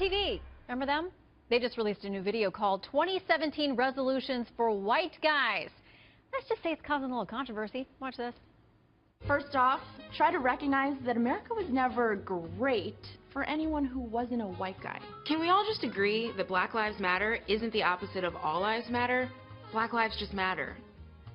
MTV. Remember them? They just released a new video called 2017 Resolutions for White Guys. Let's just say it's causing a little controversy. Watch this. First off, try to recognize that America was never great for anyone who wasn't a white guy. Can we all just agree that Black Lives Matter isn't the opposite of All Lives Matter? Black lives just matter.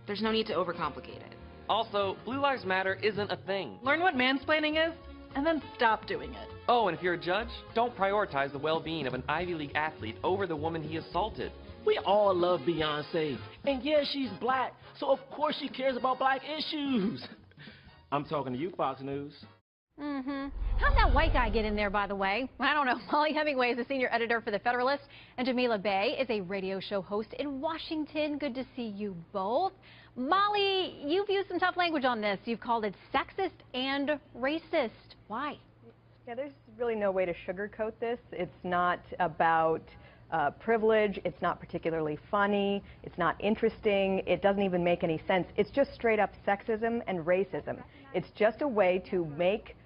There's no need to overcomplicate it. Also, Blue Lives Matter isn't a thing. Learn what mansplaining is, and then stop doing it. Oh, and if you're a judge, don't prioritize the well-being of an Ivy League athlete over the woman he assaulted. We all love Beyonce, and yeah, she's black, so of course she cares about black issues. I'm talking to you, Fox News. How'd that white guy get in there, by the way? I don't know. Molly Hemingway is a senior editor for The Federalist, and Jamila Bey is a radio show host in Washington. Good to see you both. Molly, you've used some tough language on this. You've called it sexist and racist. Why? Yeah, there's really no way to sugarcoat this. It's not about privilege. It's not particularly funny. It's not interesting. It doesn't even make any sense. It's just straight up sexism and racism. It's just a way to make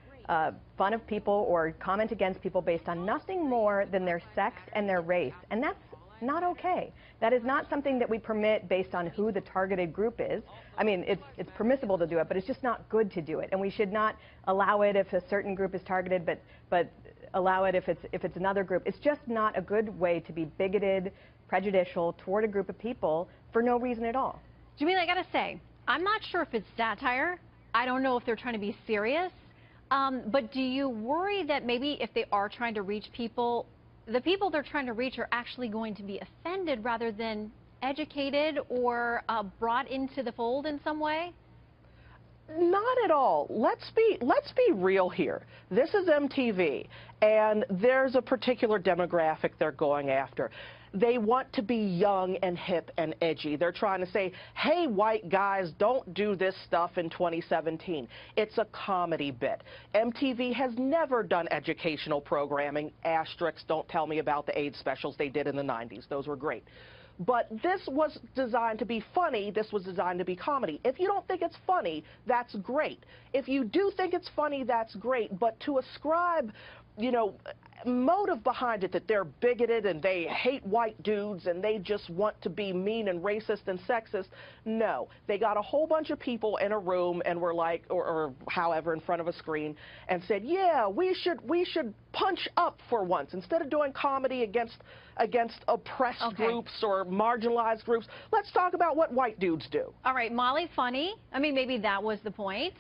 fun of people or comment against people based on nothing more than their sex and their race. And that's not okay. That is not something that we permit based on who the targeted group is. I mean, it's permissible to do it, but it's just not good to do it. And we should not allow it if a certain group is targeted, but allow it if it's another group. It's just not a good way to be bigoted, prejudicial toward a group of people for no reason at all. Jamila, I gotta say, I'm not sure if it's satire. I don't know if they're trying to be serious. But do you worry that maybe if they are trying to reach people, the people they're trying to reach are actually going to be offended rather than educated or brought into the fold in some way? Not at all. Let's be real here. This is MTV, and there's a particular demographic they're going after. They want to be young and hip and edgy. They're trying to say, hey, white guys, don't do this stuff in 2017. It's a comedy bit. MTV has never done educational programming. Asterisks, don't tell me about the AIDS specials they did in the 90s. Those were great. But this was designed to be funny. This was designed to be comedy. If you don't think it's funny, that's great. If you do think it's funny, that's great. But to ascribe, you know, motive behind it that they're bigoted and they hate white dudes and they just want to be mean and racist and sexist, no. They got a whole bunch of people in a room and were like, or however, in front of a screen and said, yeah, we should punch up for once. Instead of doing comedy against oppressed groups or marginalized groups, let's talk about what white dudes do. All right, Molly, funny? I mean, maybe that was the point.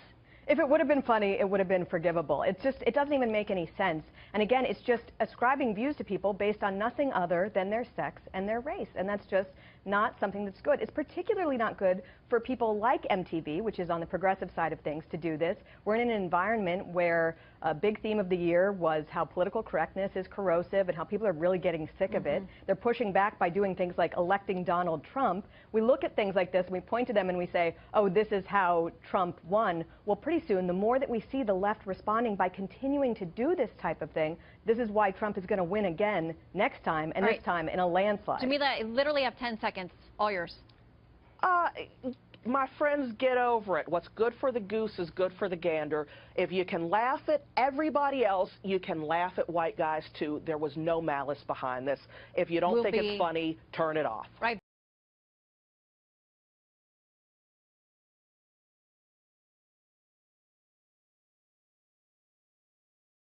If it would have been funny, it would have been forgivable. It doesn't even make any sense. And again, it's just ascribing views to people based on nothing other than their sex and their race. And that's just not something that's good. It's particularly not good for people like MTV, which is on the progressive side of things, to do this. We're in an environment where a big theme of the year was how political correctness is corrosive and how people are really getting sick of it. They're pushing back by doing things like electing Donald Trump. We look at things like this and we point to them and we say, oh, this is how Trump won. Well, pretty soon, the more that we see the left responding by continuing to do this type of thing, this is why Trump is going to win again next time, and this time in a landslide. Jamila, I literally have 10 seconds. All yours. My friends, get over it. What's good for the goose is good for the gander. If you can laugh at everybody else, you can laugh at white guys too. There was no malice behind this. If you don't think it's funny, turn it off. Right.